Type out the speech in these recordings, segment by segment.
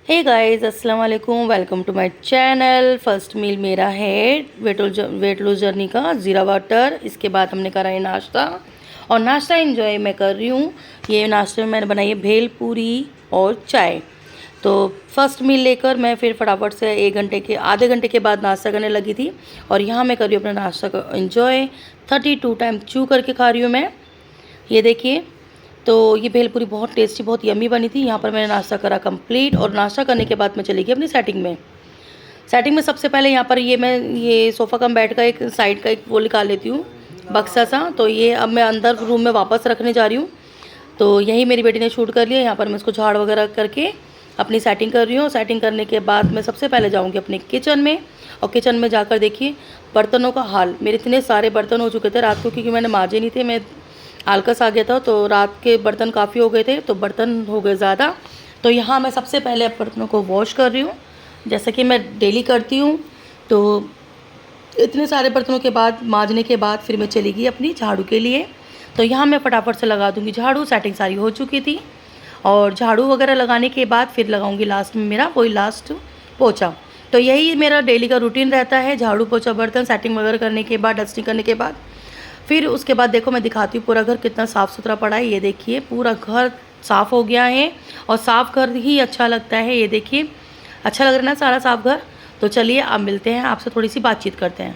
हे guys, अस्सलाम वालेकुम। Welcome to my channel. First meal मेरा है वेट लूज जर्नी का ज़ीरा वाटर। इसके बाद हमने करा है नाश्ता, और नाश्ता एंजॉय मैं कर रही हूँ। ये नाश्ते में मैंने बनाई है भेल पूरी और चाय। तो फर्स्ट मील लेकर मैं फिर फटाफट से आधे घंटे के बाद नाश्ता करने लगी थी, और यहाँ मैं कर रही हूँ अपना नाश्ता का एंजॉय। 32 टाइम चू करके खा रही हूँ मैं। ये देखिए, तो ये भेलपूरी बहुत टेस्टी, बहुत यमी बनी थी। यहाँ पर मैंने नाश्ता करा कंप्लीट, और नाश्ता करने के बाद मैं चली गई अपनी सेटिंग में सबसे पहले यहाँ पर ये सोफ़ा कम बेड का एक साइड का एक वो निकाल लेती हूँ, बक्सा सा। तो ये अब मैं अंदर रूम में वापस रखने जा रही हूँ। तो यही मेरी बेटी ने शूट कर लिया। यहाँ पर मैं इसको झाड़ वगैरह करके अपनी सेटिंग कर रही हूँ। सेटिंग करने के बाद मैं सबसे पहले जाऊँगी अपने किचन में, और किचन में जाकर देखिए बर्तनों का हाल। मेरे इतने सारे बर्तन हो चुके थे रात को, क्योंकि मैंने माजे नहीं थे, मैं आलकस आ गया था। तो रात के बर्तन काफ़ी हो गए थे, तो बर्तन हो गए ज़्यादा। तो यहाँ मैं सबसे पहले बर्तनों को वॉश कर रही हूँ, जैसे कि मैं डेली करती हूँ। तो इतने सारे बर्तनों के बाद, माजने के बाद, फिर मैं चली गई अपनी झाड़ू के लिए। तो यहाँ मैं फटाफट से लगा दूँगी झाड़ू। सेटिंग सारी हो चुकी थी, और झाड़ू वगैरह लगाने के बाद फिर लगाऊंगी लास्ट में मेरा वही लास्ट पोछा। तो यही मेरा डेली का रूटीन रहता है, झाड़ू पोछा बर्तन सेटिंग वगैरह करने के बाद, डस्टिंग करने के बाद। फिर उसके बाद देखो मैं दिखाती हूँ पूरा घर कितना साफ़ सुथरा पड़ा है। ये देखिए पूरा घर साफ़ हो गया है, और साफ़ घर ही अच्छा लगता है। ये देखिए अच्छा लग रहा है ना सारा साफ़ घर। तो चलिए अब मिलते हैं, आपसे थोड़ी सी बातचीत करते हैं।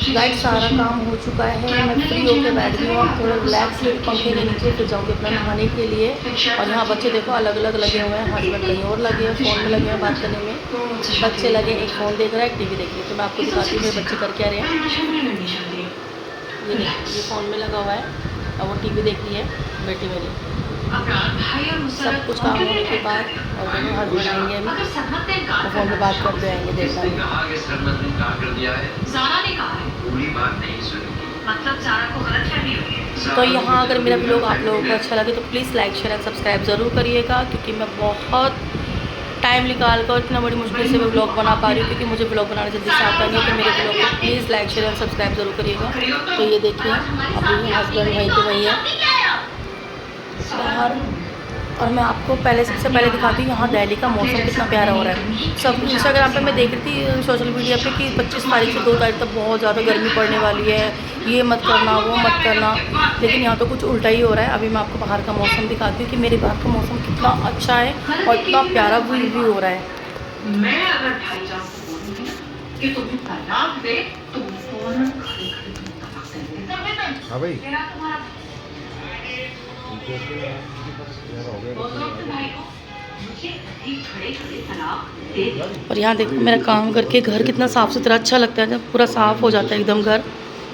गाइस, सारा काम हो चुका है, मैं फ्री होकर बैठ गई हूँ। अब थोड़ा रिलैक्स पंखे के नीचे फिर जाऊँगी अपना नहाने के लिए। और यहाँ बच्चे देखो अलग अलग लगे हुए हैं, हस्बैंड कहीं और लगे हैं, फ़ोन में लगे हैं बात करने में। बच्चे लगे, एक फ़ोन देख रहा है, एक टीवी देख रही है। तो मैं आपको दिखाती हूँ मेरे बच्चे कर क्या रहे हैं। ये फ़ोन में लगा हुआ है, और वो टीवी देख रही है बेटी मेरी। सब कुछ काम होने के बाद, और दोनों हस्बैंड आएंगे अभी, वो फ़ोन पे बात करते आएंगे, देखना है। तो यहाँ अगर मेरा व्लॉग आप लोगों को अच्छा लगे तो please like share and subscribe ज़रूर करिएगा, क्योंकि मैं बहुत टाइम निकाल कर इतना बड़ी मुश्किल से मैं व्लॉग बना पा रही हूँ, क्योंकि मुझे व्लॉग बनाना जल्दी से आता नहीं है। तो मेरे व्लॉग को please like share and subscribe ज़रूर करिएगा। तो ये देखिए अभी हस्बैंड वहीं के वहीं है बाहर। और मैं आपको सबसे पहले दिखाती हूँ यहाँ दिल्ली का मौसम कितना प्यारा हो रहा है। सब इंस्टाग्राम पे मैं देख रही थी, सोशल मीडिया पे, कि 25 तारीख से 2 तारीख तक बहुत ज़्यादा गर्मी पड़ने वाली है, ये मत करना वो मत करना। लेकिन यहाँ तो कुछ उल्टा ही हो रहा है। अभी मैं आपको बाहर का मौसम दिखाती हूँ कि मेरे बाहर का मौसम कितना अच्छा है, और इतना प्यारा व्यू हो रहा है। मैं अगर भाईजान को बोलूँगी ना कि तुम्हें तलाक दे, तो फौरन हाँ भाई और यहाँ देखो मेरा काम करके घर कितना साफ़ सुथरा अच्छा लगता है, जब पूरा साफ़ हो जाता है एकदम घर।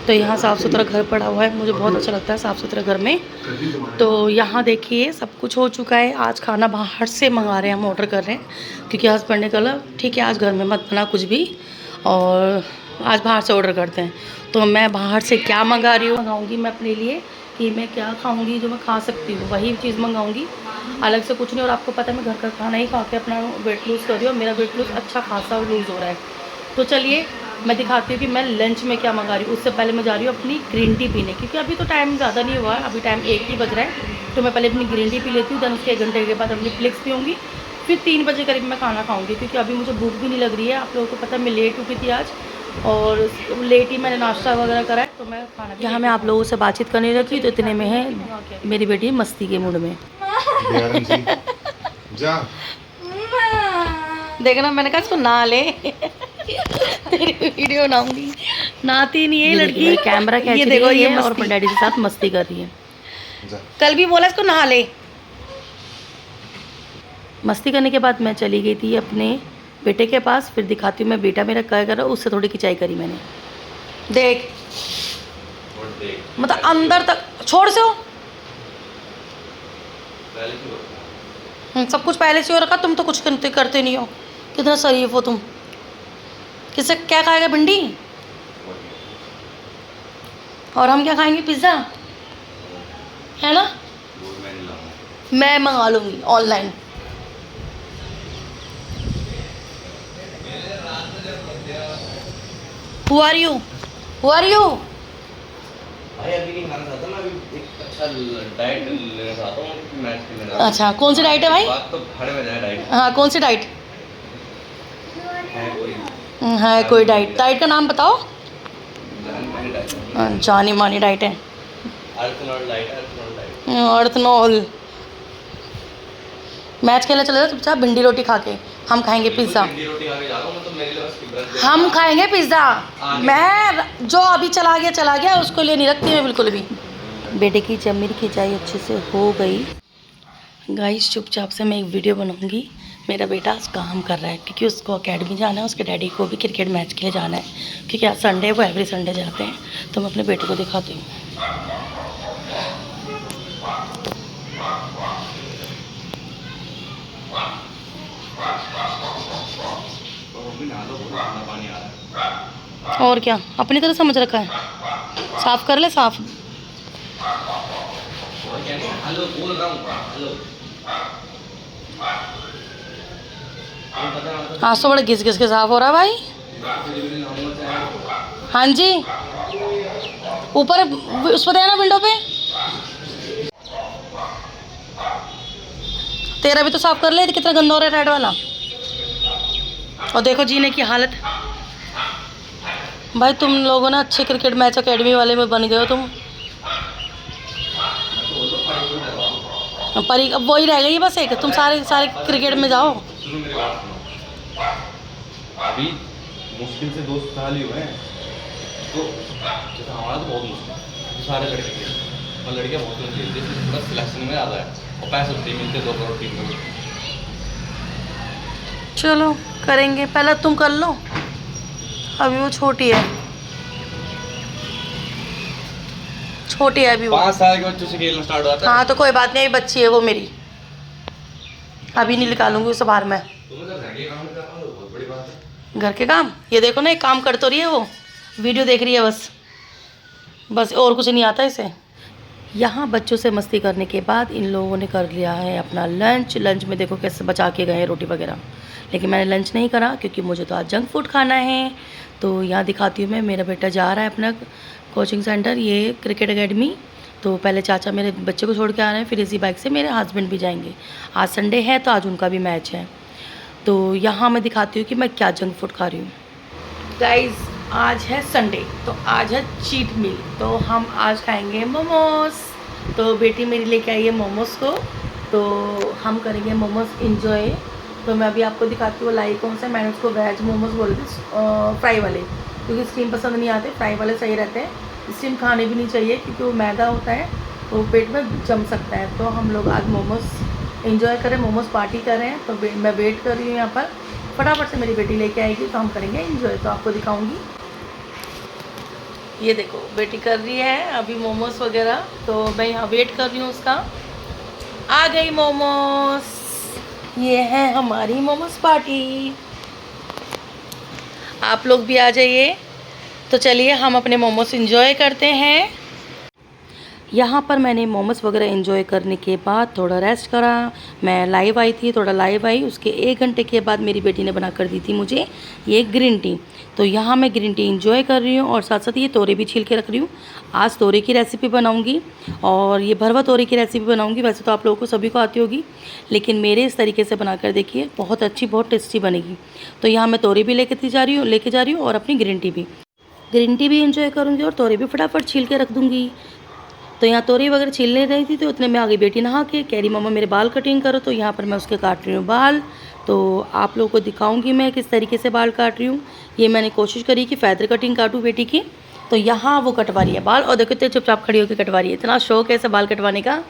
तो यहाँ साफ़ सुथरा घर पड़ा हुआ है, मुझे बहुत अच्छा लगता है साफ़ सुथरा घर में। तो यहाँ देखिए सब कुछ हो चुका है। आज खाना बाहर से मंगा रहे हैं, हम ऑर्डर कर रहे हैं, क्योंकि हस्बैंड ने कहा ठीक है आज घर में मत बना कुछ भी, और आज बाहर से ऑर्डर करते हैं। तो मैं बाहर से क्या मंगा रही हूँ, मंगाऊँगी मैं अपने लिए कि मैं क्या खाऊंगी, जो मैं खा सकती हूँ वही चीज़ मंगाऊंगी, अलग से कुछ नहीं। और आपको पता है मैं घर का खाना ही खा के अपना वेट लूज़ कर रही हूँ, और मेरा वेट लूज़ अच्छा खासा लूज़ हो रहा है। तो चलिए मैं दिखाती हूँ कि मैं लंच में क्या मंगा रही हूँ। उससे पहले मैं जा रही हूँ अपनी ग्रीन टी पीने, क्योंकि अभी तो टाइम ज़्यादा नहीं हुआ है, अभी टाइम 1 ही बज रहा है। तो मैं पहले अपनी ग्रीन टी पी लेती हूँ, देन उसके 1 घंटे के बाद अपनी फ्लिक्स पीऊँगी, फिर 3 बजे करीब मैं खाना खाऊँगी, क्योंकि अभी मुझे भूख भी नहीं लग रही है। आप लोगों को पता है मैं लेट उठी थी आज, और लेट ही मैंने नाश्ता वगैरह करा है। तो मैं खाना यहाँ मैं आप लोगों से बातचीत करने लगी, तो इतने में है मेरी बेटी मस्ती के मूड में। जा देखना, मैंने कहा इसको ना ले तेरी वीडियो बनाऊंगी। नाती नहीं है लड़की, कैमरा खींच रही है और अपने डैडी के साथ मस्ती कर रही है। कल भी बोला इसको नहा ले। मस्ती करने के बाद मैं चली गई थी अपने बेटे के पास। फिर दिखाती हूँ मैं बेटा मेरा क्या कर रहा है, उससे थोड़ी खिंचाई करी मैंने। देख मतलब अंदर तक छोड़ से हो, सब कुछ पहले से हो रखा, तुम तो कुछ करते नहीं हो। कितना शरीफ हो तुम। किससे क्या खाएगा, भिंडी? और हम क्या खाएंगे, पिज्ज़ा है ना। मैं मंगा लूँगी online. Who are you? Who are you? अभी नहीं खाना चाहता, मैं अभी एक अच्छा डाइट लेना चाहता हूँ मैच के लिए। अच्छा, कौन सी डाइट है भाई? बात तो खड़े में जाए डाइट हाँ, कौन सी डाइट है कोई है? कोई डाइट, डाइट का नाम बताओ। जान मानी डाइट, जानी मानी डाइट है। अर्थनॉल डाइट, अर्थनॉल डाइट। अर्थनॉल। मैच खेलने चले जाओ चुपचाप, भिंडी रोटी खा के। हम खाएंगे पिज़्ज़ा। भिंडी रोटी खा के जा रहा हूँ मैं, तो मेरे लिए बस ब्रश हम खाएंगे पिज़्ज़ा। मैं जो अभी चला गया उसको लिए नहीं रखती मैं बिल्कुल भी। बेटे की जमीर खिंचाई अच्छे से हो गई। गाइस चुपचाप से मैं एक वीडियो बनाऊंगी। मेरा बेटा आज काम कर रहा है क्योंकि उसको अकेडमी जाना है, उसके डैडी को भी क्रिकेट मैच के लिए जाना है क्योंकि आज संडे है, वो एवरी संडे जाते हैं। तो मैं अपने बेटे को दिखाती हूँ। पानी आ रहा है। और क्या, अपनी तरह समझ रखा है। साफ कर ले, साफ। हेलो बोल रहा हूँ, हेलो। आज तो बड़ा घिस घिस के साफ हो रहा है भाई। हाँ जी, ऊपर उस पर देना विंडो पे। तेरा भी तो साफ कर ले, कितना गंदा हो रहा है रेड वाला। और देखो जीने की हालत। भाई तुम लोगों ने अच्छे क्रिकेट मैच अकेडमी वाले में बन गए हो तुम। परी अब वही रह गई बस एक, तुम सारे सारे क्रिकेट में जाओ। सुनो मेरी बात सुनो, अभी मुश्किल से 2 साल ही हुए हैं, तो जैसे हमारा तो बहुत मुश्किल है, सारे लड़के खेलते और लड़कियाँ बहुत लोग खेलती है, पूरा सिलेक्शन में आता है और पैसे होते मिलते 2 करोड़ 3 करोड़। चलो करेंगे, पहले तुम कर लो, अभी वो छोटी है, छोटी है अभी वो। 5 साल के बच्चों से खेलना स्टार्ट होता है। हाँ तो कोई बात नहीं, अभी बच्ची है वो मेरी, अभी नहीं निकालूंगी उसे बाहर में। तुम्हें तो घर के काम कर रहा हो, बहुत बड़ी बात है। घर के काम, ये देखो ना, एक काम कर तो रही है वो, वीडियो देख रही है बस, बस और कुछ नहीं आता इसे। यहाँ बच्चों से मस्ती करने के बाद इन लोगों ने कर लिया है अपना लंच। लंच में देखो कैसे बचा के गए हैं रोटी वगैरह, लेकिन मैंने लंच नहीं करा क्योंकि मुझे तो आज जंक फूड खाना है। तो यहाँ दिखाती हूँ मैं, मेरा बेटा जा रहा है अपना कोचिंग सेंटर, ये क्रिकेट एकेडमी। तो पहले चाचा मेरे बच्चे को छोड़ के आ रहे हैं, फिर इसी बाइक से मेरे हस्बैंड भी जाएंगे। आज संडे है तो आज उनका भी मैच है। तो यहाँ मैं दिखाती हूँ कि मैं क्या जंक फूड खा रही हूँ। गाइस आज है संडे, तो आज है चीट मील, तो हम आज खाएंगे मोमोज। तो बेटी मेरी लेके आई है मोमोज को, तो हम करेंगे मोमोज इंजॉय। तो मैं अभी आपको दिखाती हूँ लाई कौन सा। मैंने उसको वेज मोमोज बोले थे, फ्राई वाले, क्योंकि स्टीम पसंद नहीं आते, फ्राई वाले सही रहते हैं। स्टीम खाने भी नहीं चाहिए क्योंकि वो मैदा होता है, वो पेट में जम सकता है। तो हम लोग आज मोमोज इंजॉय करें, मोमोज पार्टी करें। तो मैं वेट कर रही हूँ यहाँ पर, फटाफट से मेरी बेटी लेके आएगी तो हम करेंगे इंजॉय। तो आपको दिखाऊंगी, ये देखो बेटी कर रही है अभी मोमोज वगैरह, तो मैं यहाँ वेट कर रही हूँ उसका। आ गई मोमोज, ये है हमारी मोमोज पार्टी। आप लोग भी आ जाइए। तो चलिए हम अपने मोमोज इंजॉय करते हैं। यहाँ पर मैंने मोमोज वगैरह एंजॉय करने के बाद थोड़ा रेस्ट करा। मैं लाइव आई थी, थोड़ा लाइव आई, उसके 1 घंटे के बाद मेरी बेटी ने बना कर दी थी मुझे ये ग्रीन टी। तो यहाँ मैं ग्रीन टी एंजॉय कर रही हूँ और साथ साथ ये तोरे भी छील के रख रही हूँ। आज तोरे की रेसिपी बनाऊँगी और ये भरवा तोरे की रेसिपी बनाऊँगी। वैसे तो आप लोगों को सभी को आती होगी, लेकिन मेरे इस तरीके से बना कर देखिए, बहुत अच्छी, बहुत टेस्टी बनेगी। तो यहाँ मैं तोरे भी लेके जा रही हूँ और अपनी ग्रीन टी भी एंजॉय करूँगी और तोरे भी फटाफट छील के रख दूँगी। तो यहाँ तोरी वगैरह छीलने रही थी, तो उतने में आ गई बेटी नहा के, कह रही मम्मा मेरे बाल कटिंग करो। तो यहाँ पर मैं उसके काट रही हूँ बाल। तो आप लोगों को दिखाऊंगी मैं किस तरीके से बाल काट रही हूँ। ये मैंने कोशिश करी कि फेदर कटिंग काटूँ बेटी की। तो यहाँ वो कटवा रही है बाल, और देखो इतने चुपचाप खड़ी होकर कटवा रही है। इतना शौक है ऐसे बाल कटवाने का,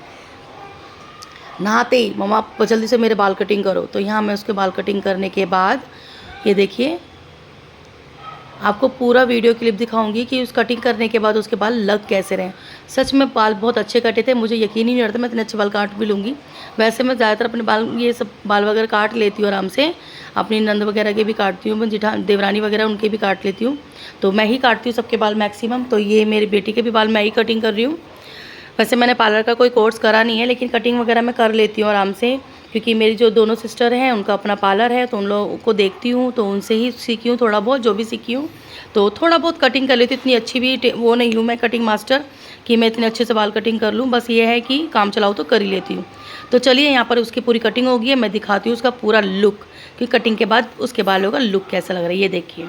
नहाते ही मम्मा आप जल्दी से मेरे बाल कटिंग करो। तो यहाँ मैं उसके बाल कटिंग करने के बाद ये देखिए, आपको पूरा वीडियो क्लिप दिखाऊंगी कि उस कटिंग करने के बाद उसके बाल लग कैसे रहे। सच में बाल बहुत अच्छे कटे थे, मुझे यकीन ही नहीं रहता मैं इतने अच्छे बाल काट भी लूँगी। वैसे मैं ज़्यादातर अपने बाल ये सब बाल वगैरह काट लेती हूँ आराम से, अपनी नंद वगैरह के भी काटती हूँ, मैं देवरानी वगैरह उनके भी काट लेती हूँ। तो मैं ही काटती हूँ सबके बाल मैक्सिमम। तो ये मेरी बेटी के भी बाल मैं ही कटिंग कर रही हूँ। वैसे मैंने पार्लर का कोई कोर्स करा नहीं है, लेकिन कटिंग वगैरह मैं कर लेती हूँ आराम से। क्योंकि मेरी जो दोनों सिस्टर हैं उनका अपना पार्लर है, तो उन लोगों को देखती हूँ, तो उनसे ही सीखी हूँ थोड़ा बहुत, जो भी सीखी हूँ। तो थोड़ा बहुत कटिंग कर लेती हूँ, इतनी अच्छी भी वो नहीं हूँ मैं कटिंग मास्टर कि मैं इतने अच्छे से बाल कटिंग कर लूँ। बस ये है कि काम चलाओ तो कर ही लेती हूँ। तो चलिए यहाँ पर उसकी पूरी कटिंग हो गई है, मैं दिखाती हूँ उसका पूरा लुक कि कटिंग के बाद उसके बालों का लुक कैसा लग रहा है। ये देखिए,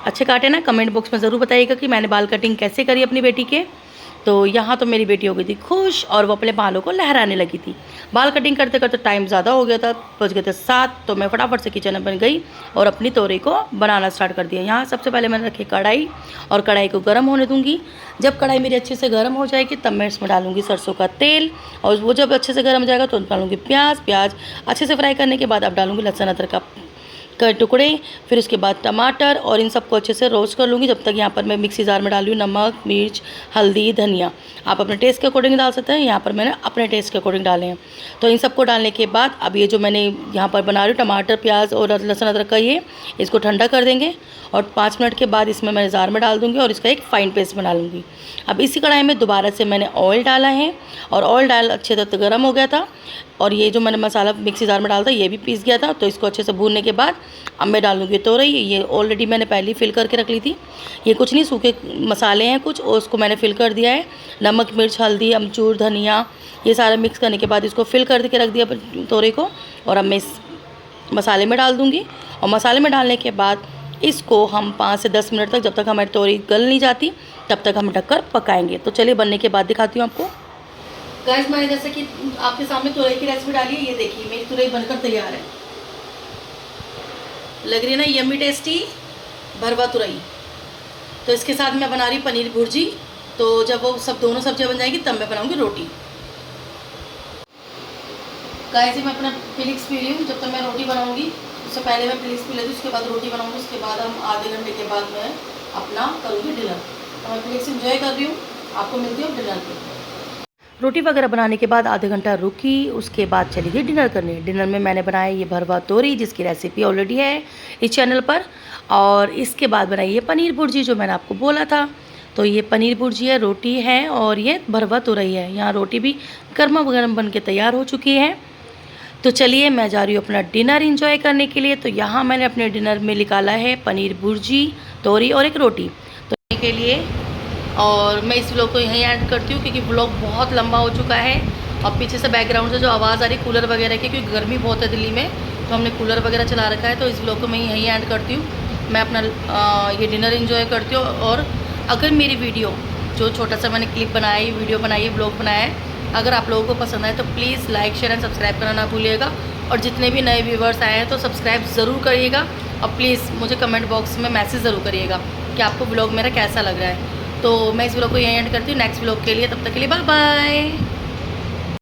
अच्छे काटे ना? कमेंट बॉक्स में ज़रूर बताइएगा कि मैंने बाल कटिंग कैसे करी अपनी बेटी के। तो यहाँ तो मेरी बेटी हो गई थी खुश और वो अपने बालों को लहराने लगी थी। बाल कटिंग करते करते टाइम ज़्यादा हो गया था, बज गए थे 7, तो मैं फटाफट से किचन में गई और अपनी तोरई को बनाना स्टार्ट कर दिया। यहाँ सबसे पहले मैंने रखी कढ़ाई और कढ़ाई को गर्म होने दूँगी। जब कढ़ाई मेरी अच्छे से गर्म हो जाएगी तब मैं इसमें डालूँगी सरसों का तेल, और वो जब अच्छे से गर्म हो जाएगा तो डालूँगी प्याज अच्छे से फ्राई करने के बाद अब डालूँगी लहसुन अदरक का टुकड़े, फिर उसके बाद टमाटर, और इन सबको अच्छे से रोस्ट कर लूँगी। जब तक यहाँ पर मैं मिक्सी जार में डाली हूँ नमक, मिर्च, हल्दी, धनिया। आप अपने टेस्ट के अकॉर्डिंग डाल सकते हैं, यहाँ पर मैंने अपने टेस्ट के अकॉर्डिंग डाले हैं। तो इन सबको डालने के बाद अब ये जो मैंने यहाँ पर बना रही हूँ टमाटर, प्याज और लहसुन अदरक का, ये इसको ठंडा कर देंगे और 5 मिनट के बाद इसमें मैं जार में डाल दूँगी और इसका एक फ़ाइन पेस्ट बना लूँगी। अब इसी कढ़ाई में दोबारा से मैंने ऑयल डाला है और ऑयल डाल अच्छे से गर्म हो गया था, और ये जो मैंने मसाला मिक्सी जार में डाला था ये भी पीस गया था। तो इसको अच्छे से भूनने के बाद अब मैं डालूँगी तोरई। ये ऑलरेडी मैंने पहले ही फिल करके रख ली थी। ये कुछ नहीं, सूखे मसाले हैं कुछ, और उसको मैंने फिल कर दिया है। नमक, मिर्च, हल्दी, अमचूर, धनिया, ये सारा मिक्स करने के बाद इसको फिल करके रख दिया तोरई को, और अब मैं इस मसाले में डाल दूँगी। और मसाले में डालने के बाद इसको हम 5 से 10 मिनट तक, जब तक हमारी तोरई गल नहीं जाती तब तक हम ढककर पकाएंगे। तो चलिए बनने के बाद दिखाती हूँ आपको। गाइस, मैंने जैसे कि आपके सामने तुरई की रेसिपी डाली है, ये देखिए मेरी तुरई बनकर तैयार है। लग रही है ना यम्मी टेस्टी भरवा तुरई। तो इसके साथ मैं बना रही पनीर भुर्जी। तो जब वो सब दोनों सब्जियां बन जाएंगी तब मैं बनाऊंगी रोटी। गाइस, मैं अपना फिलिक्स पी रही हूँ। जब तक मैं रोटी बनाऊंगी उससे पहले मैं फिलिक्स पी लेती हूँ, उसके बाद रोटी बनाऊंगी। उसके बाद हम आधे घंटे के बाद मैं अपना करूँगी डिनर। तो मैं फिलिक्स इंजॉय कर रही हूँ, आपको मिलती हूँ डिनर पर। रोटी वगैरह बनाने के बाद आधे घंटा रुकी, उसके बाद चली गई डिनर करने। डिनर में मैंने बनाया ये भरवा तोरी, जिसकी रेसिपी ऑलरेडी है इस चैनल पर, और इसके बाद बनाई ये पनीर भुर्जी जो मैंने आपको बोला था। तो ये पनीर भुर्जी है, रोटी है और ये भरवा तोरई है। यहाँ रोटी भी गर्मा गर्म बन के तैयार हो चुकी है। तो चलिए मैं जा रही हूँ अपना डिनर इंजॉय करने के लिए। तो यहाँ मैंने अपने डिनर में निकाला है पनीर भुर्जी, तोरी और एक रोटी तो के लिए। और मैं इस व्लॉग को यहीं ऐड करती हूँ क्योंकि व्लॉग बहुत लंबा हो चुका है। और पीछे से बैकग्राउंड से जो आवाज़ आ रही है कूलर वगैरह की, क्योंकि गर्मी बहुत है दिल्ली में, तो हमने कूलर वगैरह चला रखा है। तो इस व्लॉग को मैं यहीं ऐड करती हूँ। मैं अपना ये डिनर एंजॉय करती हूँ। और अगर मेरी वीडियो जो छोटा सा मैंने क्लिप बनाई, वीडियो बनाई है, व्लॉग बनाया है, अगर आप लोगों को पसंद आए तो please like, share and subscribe करना ना भूलिएगा। और जितने भी नए व्यूवर्स आए हैं तो सब्सक्राइब ज़रूर करिएगा। और प्लीज़ मुझे कमेंट बॉक्स में मैसेज ज़रूर करिएगा कि आपको व्लॉग मेरा कैसा लग रहा है। तो मैं इस व्लॉग को यहीं एंड करती हूँ। नेक्स्ट व्लॉग के लिए, तब तक के लिए बाय बाय।